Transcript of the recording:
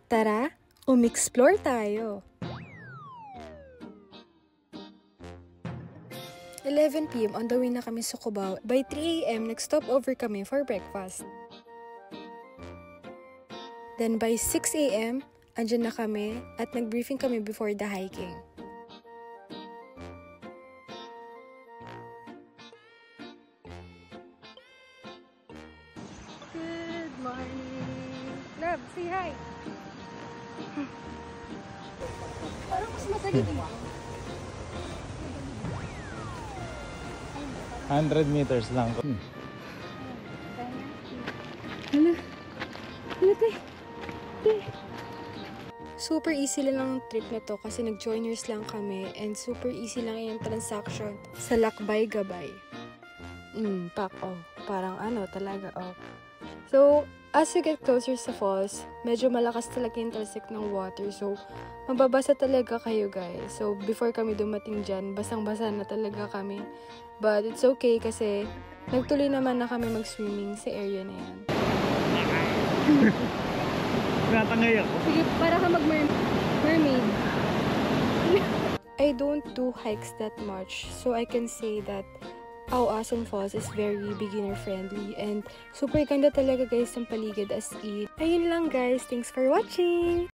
Tara, explore tayo! 11 PM on the way na kami sa Cubao. By 3 AM, nag-stop over kami for breakfast. Then by 6 AM, andyan na kami at nag-briefing kami before the hiking. Good morning! Love, say hi! Parang mas madali dito. 100 meters lang. Hala. Hala, te. Super easy lang ang trip na to kasi nag-joiners lang kami and super easy lang yung transaction sa lakbay-gabay. Parang talaga, So, as you get closer sa falls, medyo malakas talaga yung talsik ng water. So, mababasa talaga kayo, guys. So, before kami dumating dyan, basang-basa na talaga kami. But it's okay kasi nagtuloy naman na kami mag-swimming sa area na yan. Natangay ako. Sige, para ka mag-mermaid. I don't do hikes that much, so I can say that Awasan Falls is very beginner-friendly and super ganda talaga guys ng paligid as in. Ayun lang guys, thanks for watching!